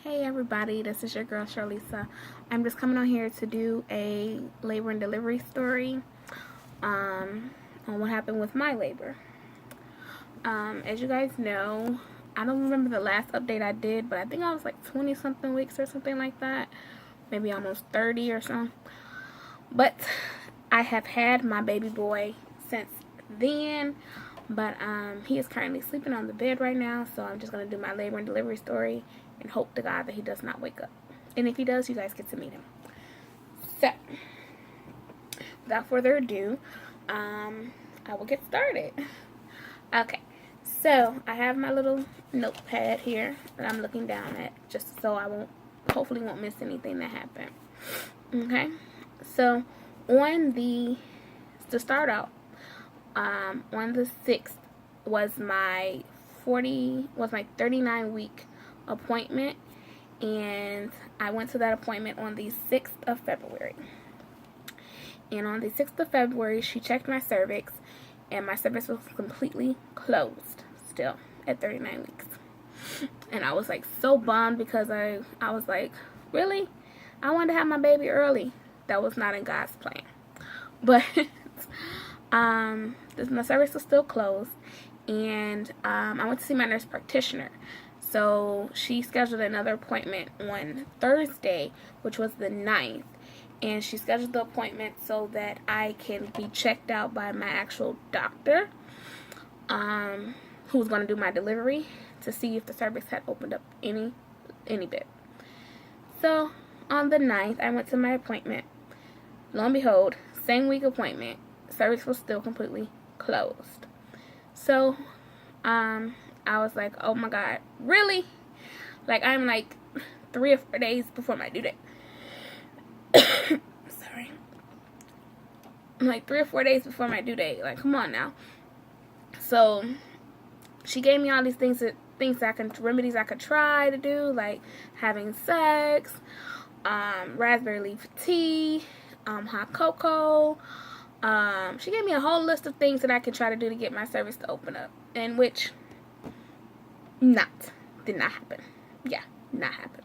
Hey everybody, this is your girl Charlisa. I'm just coming on here to do a labor and delivery story on what happened with my labor. As you guys know, I don't remember the last update I did, but I think I was like 20 something weeks or something like that. Maybe almost 30 or so. But I have had my baby boy since then. But he is currently sleeping on the bed right now, so I'm just going to do my labor and delivery story and hope to God that he does not wake up. And if he does, you guys get to meet him. So, without further ado, I will get started. Okay, so I have my little notepad here that I'm looking down at, just so I hopefully won't miss anything that happened. Okay, so to start out, on the 6th was my 39-week appointment, and I went to that appointment on the 6th of February. And on the 6th of February, she checked my cervix, and my cervix was completely closed still at 39 weeks. And I was like so bummed because I was like, really? I wanted to have my baby early. That was not in God's plan. But my cervix was still closed, and I went to see my nurse practitioner. So she scheduled another appointment on Thursday, which was the 9th. And she scheduled the appointment so that I can be checked out by my actual doctor, who's going to do my delivery, to see if the cervix had opened up any bit. So on the 9th, I went to my appointment. Lo and behold, same week appointment, cervix was still completely closed. So I was like, oh my God, really? Like, I'm like 3 or 4 days before my due date. Sorry. I'm like 3 or 4 days before my due date. Like, come on now. So she gave me all these remedies I could try to do, like having sex, raspberry leaf tea, hot cocoa. She gave me a whole list of things that I could try to do to get my cervix to open up, and which did not happen. Yeah, not happen.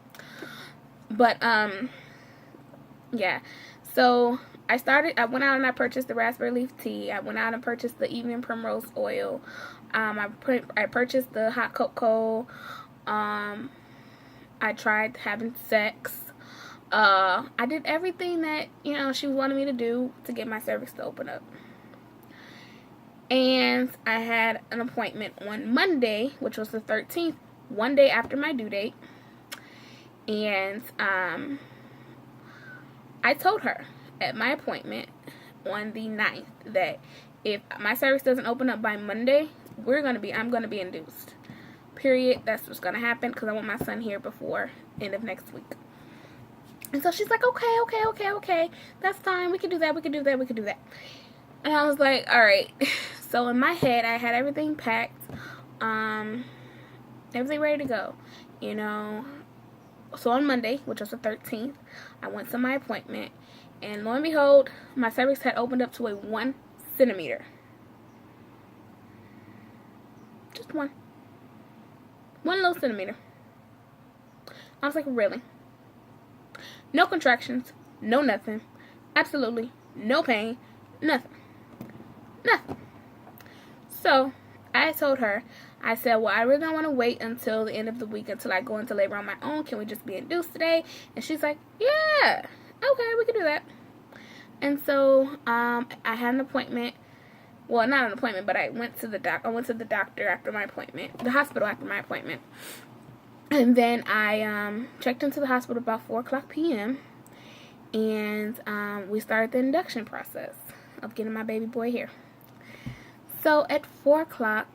But yeah. So I went out and I purchased the raspberry leaf tea. I went out and purchased the evening primrose oil. I purchased the hot cocoa. I tried having sex. I did everything that, she wanted me to do to get my cervix to open up. And I had an appointment on Monday, which was the 13th, one day after my due date. And I told her at my appointment on the 9th that if my cervix doesn't open up by Monday, I'm going to be induced. Period. That's what's going to happen, because I want my son here before end of next week. And so she's like, okay. That's fine. We can do that. And I was like, all right. So in my head, I had everything packed, everything ready to go, So on Monday, which was the 13th, I went to my appointment, and lo and behold, my cervix had opened up to a 1 centimeter. Just one little centimeter. I was like, really? No contractions, no nothing, absolutely no pain, nothing. So I told her, I said, well, I really don't want to wait until the end of the week until I go into labor on my own. Can we just be induced today? And she's like, yeah, okay, we can do that. And so I had an appointment. Well, not an appointment, but I went to the doctor after my appointment, the hospital after my appointment. And then I checked into the hospital about 4:00 p.m. And we started the induction process of getting my baby boy here. So at 4:00,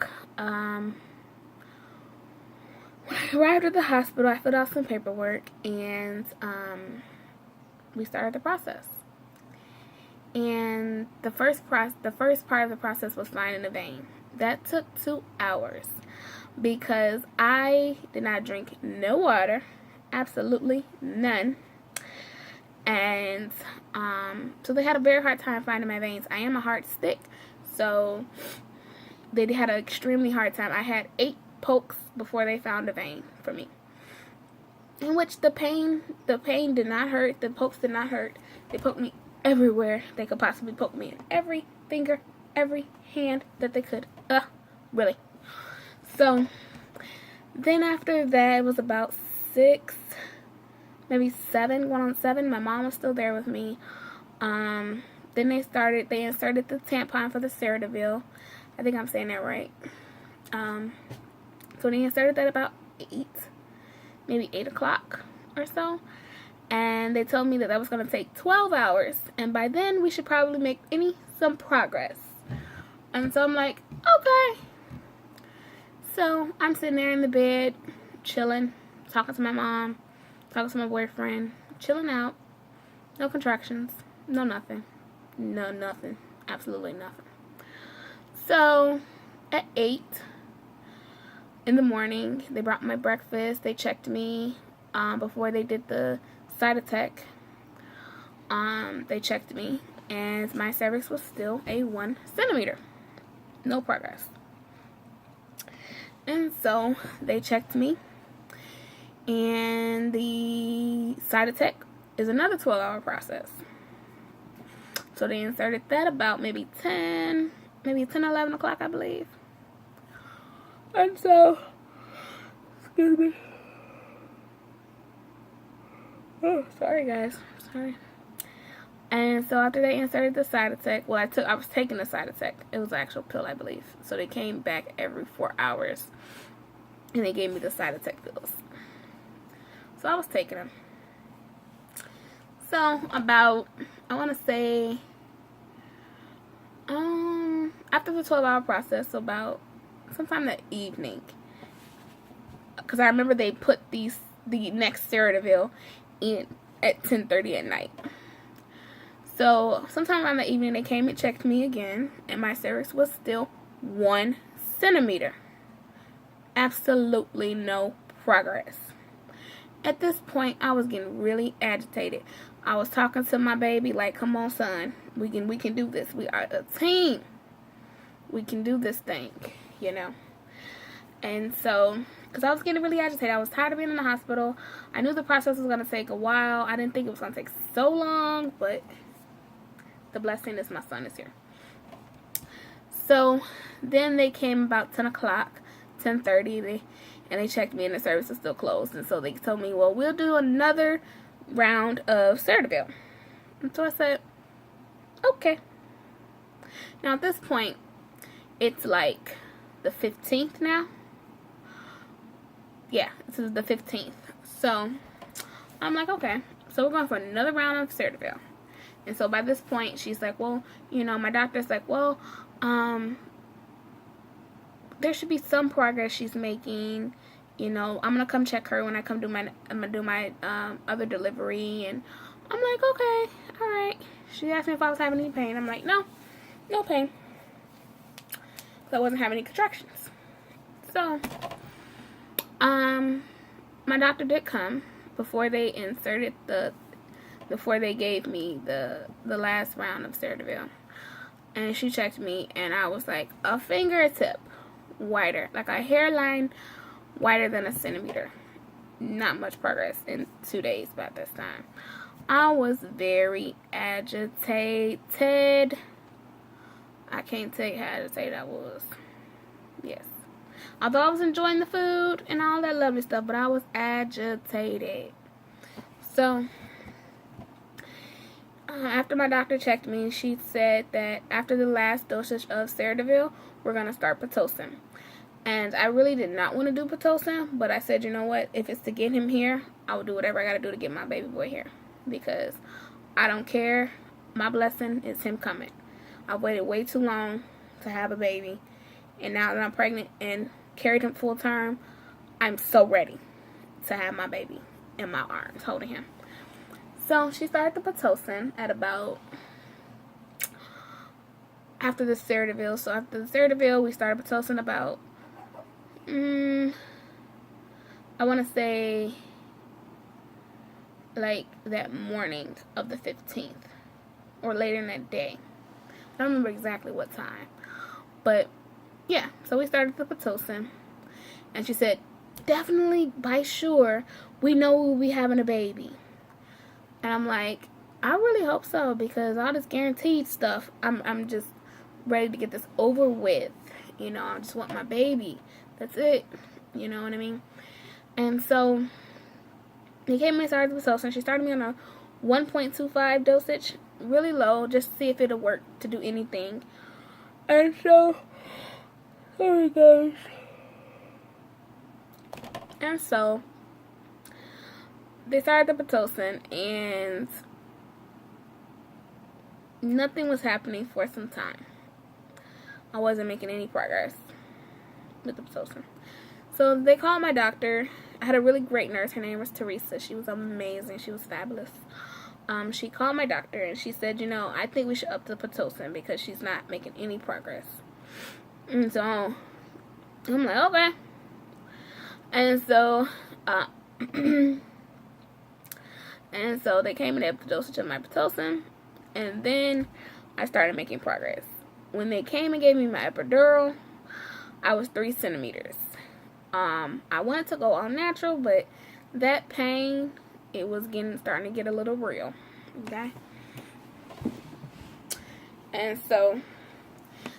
when I arrived at the hospital, I filled out some paperwork, and we started the process. And the first part of the process was finding a vein. That took 2 hours because I did not drink no water, absolutely none. And so they had a very hard time finding my veins. I am a heart stick, so they had an extremely hard time. I had 8 pokes before they found a vein for me. in which the pain did not hurt. The pokes did not hurt. They poked me everywhere they could possibly poke me, in every finger, every hand that they could. Really. So then after that, it was about 6, maybe 7, going on 7. My mom was still there with me. Then they inserted the tampon for the Ceridaville. I think I'm saying that right. So they inserted that about 8, maybe 8 o'clock or so. And they told me that that was going to take 12 hours. And by then, we should probably make some progress. And so I'm like, okay. So I'm sitting there in the bed, chilling, talking to my mom, talking to my boyfriend, chilling out. No contractions. No nothing. No nothing. Absolutely nothing. So at 8 in the morning, they brought my breakfast. They checked me before they did the side attack. They checked me, and my cervix was still a 1 centimeter. No progress. And so they checked me, and the side attack is another 12-hour process. So they inserted that about maybe 10, 11 o'clock, I believe. And so, excuse me. Oh, sorry guys, sorry. And so after they inserted the side attack, well, I was taking the side attack. It was an actual pill, I believe. So they came back every 4 hours, and they gave me the side attack pills. So I was taking them. So about, I want to say, after the 12-hour process, so about sometime that evening, because I remember they put the next Ceridaville in at 10:30 at night. So sometime around the evening, they came and checked me again, and my cervix was still 1 centimeter. Absolutely no progress. At this point, I was getting really agitated. I was talking to my baby like, "Come on, son, we can do this. We are a team. We can do this thing, you know." And so, because I was getting really agitated, I was tired of being in the hospital. I knew the process was going to take a while. I didn't think it was going to take so long, but the blessing is my son is here. So then they came about 10 o'clock, 10:30, and they checked me, and the service was still closed. And so they told me, well, we'll do another round of Ceridaville. And so I said, okay. Now at this point, it's like the 15th now. Yeah, this is the 15th. So I'm like, okay. So we're going for another round of Ceridaville. And so by this point, she's like, well, you know, my doctor's like, well, there should be some progress she's making. You know, I'm gonna come check her when I come do my other delivery. And I'm like, okay, all right. She asked me if I was having any pain. I'm like, no pain. So I wasn't having any contractions. So, my doctor did come before they gave me the last round of Ceridaville. And she checked me, and I was like a fingertip wider, like a hairline wider than a centimeter. Not much progress in 2 days by this time. I was very agitated. I can't tell you how agitated I was. Yes. Although I was enjoying the food and all that lovely stuff, but I was agitated. So, after my doctor checked me, she said that after the last dosage of Ceridaville, we're going to start Pitocin. And I really did not want to do Pitocin, but I said, you know what, if it's to get him here, I will do whatever I got to do to get my baby boy here. Because I don't care. My blessing is him coming. I've waited way too long to have a baby. And now that I'm pregnant and carried him full term, I'm so ready to have my baby in my arms, holding him. So she started the Pitocin at about after the Ceridaville. So after the Ceridaville, we started Pitocin about I want to say like that morning of the 15th or later in that day. I don't remember exactly what time, but yeah, so we started the Pitocin, and she said, definitely by sure we know we'll be having a baby. And I'm like, I really hope so, because all this guaranteed stuff, I'm just ready to get this over with. You know, I just want my baby. That's it. You know what I mean? And so they gave me a started Pitocin. She started me on a 1.25 dosage, really low, just to see if it'll work to do anything. And so, sorry guys. And so, they started the Pitocin, and nothing was happening for some time. I wasn't making any progress with the Pitocin. So they called my doctor. I had a really great nurse. Her name was Teresa. She was amazing. She was fabulous. She called my doctor and she said, you know, I think we should up the Pitocin because she's not making any progress. And so I'm like, okay. And so and so they came and they upped the dosage of my Pitocin, and then I started making progress. When they came and gave me my epidural, I was 3 centimeters. I wanted to go all natural, but that pain, it was starting to get a little real. Okay. And so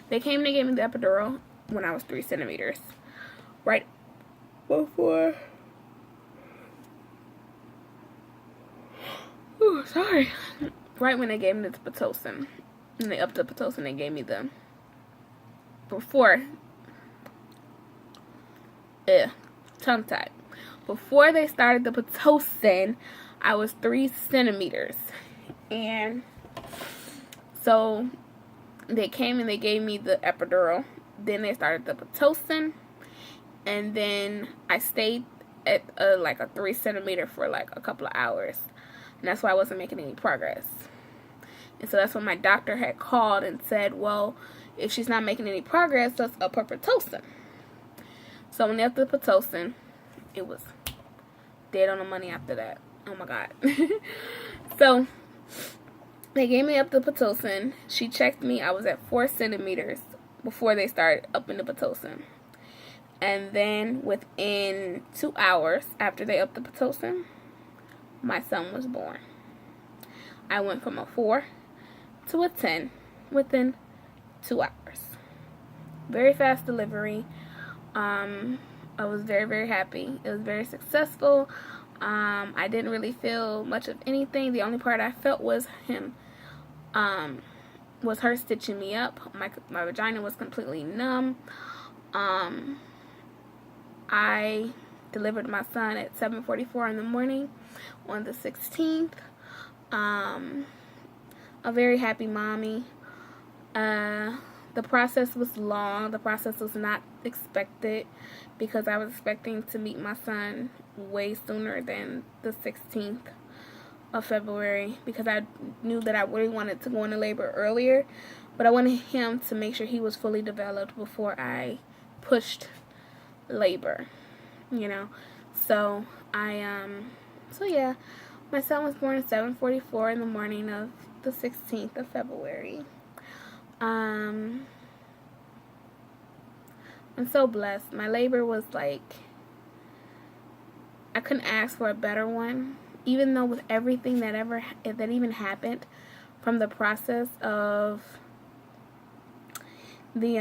they came and they gave me the epidural when I was 3 centimeters. Right before. Oh, sorry. Right when they gave me the Pitocin. And they upped the Pitocin, they gave me the. Before. Tongue tied. Before they started the Pitocin, I was 3 centimeters. And so they came and they gave me the epidural. Then they started the Pitocin. And then I stayed at like a 3 centimeter for like a couple of hours. And that's why I wasn't making any progress. And so that's when my doctor had called and said, well, if she's not making any progress, let's up her Pitocin. So when they upped the Pitocin, it was dead on the money after that. Oh my God. So they gave me up the Pitocin. She checked me. I was at 4 centimeters before they started upping the Pitocin. And then within 2 hours after they upped the Pitocin, my son was born. I went from a 4 to a 10 within 2 hours. Very fast delivery. I was very, very happy. It was very successful. I didn't really feel much of anything. The only part I felt was was her stitching me up. My vagina was completely numb. I delivered my son at 7:44 in the morning on the 16th. A very happy mommy. The process was long. The process was not expected because I was expecting to meet my son way sooner than the 16th of February because I knew that I really wanted to go into labor earlier, but I wanted him to make sure he was fully developed before I pushed labor, you know. So so yeah, my son was born at 7:44 in the morning of the 16th of February. I'm so blessed. My labor was like, I couldn't ask for a better one, even though with everything that even happened from the process of the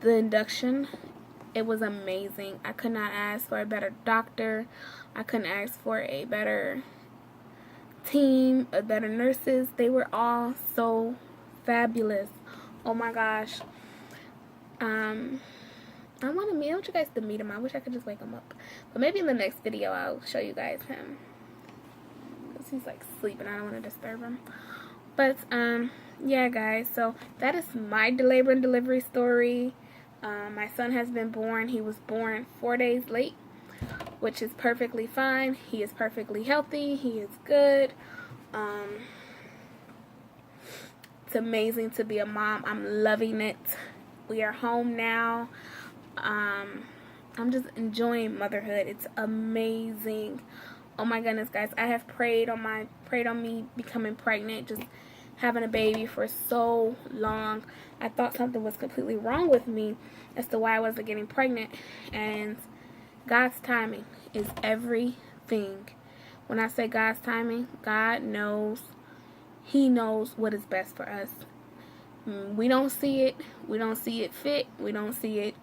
induction. It was amazing. I could not ask for a better doctor. I couldn't ask for a better team, a better nurses. They were all so fabulous. Oh my gosh. I want you guys to meet him. I wish I could just wake him up. But maybe in the next video I'll show you guys him. Because he's like sleeping. I don't want to disturb him. But yeah guys, so that is my labor and delivery story. My son has been born. He was born 4 days late, which is perfectly fine. He is perfectly healthy. He is good. It's amazing to be a mom. I'm loving it. We are home now. I'm just enjoying motherhood. It's amazing. Oh my goodness, guys. I have prayed on me becoming pregnant, just having a baby for so long. I thought something was completely wrong with me as to why I wasn't getting pregnant. And God's timing is everything. When I say God's timing, God knows. He knows what is best for us. We don't see it. We don't see it fit. We don't see it,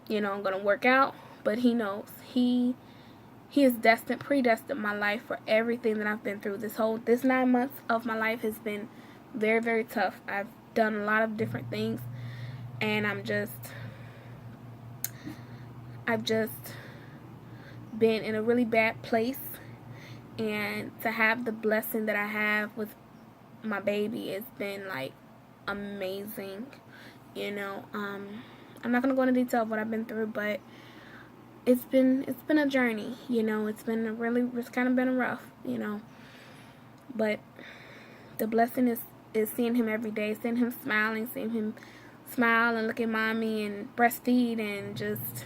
going to work out. But He knows. He is predestined my life for everything that I've been through. This 9 months of my life has been very, very tough. I've done a lot of different things, and I've just been in a really bad place. And to have the blessing that I have with my baby, it's been like amazing. I'm not gonna go into detail of what I've been through, but it's been a journey. It's kind of been rough. But the blessing is seeing him every day, seeing him smiling, seeing him smile and look at mommy and breastfeed and just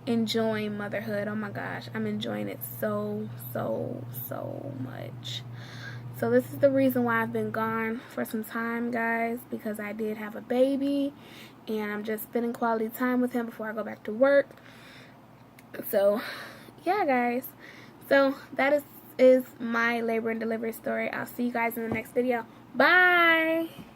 enjoying motherhood. Oh my gosh, I'm enjoying it so much. So this is the reason why I've been gone for some time, guys, because I did have a baby, and I'm just spending quality time with him before I go back to work. So yeah, guys, so that is my labor and delivery story. I'll see you guys in the next video. Bye.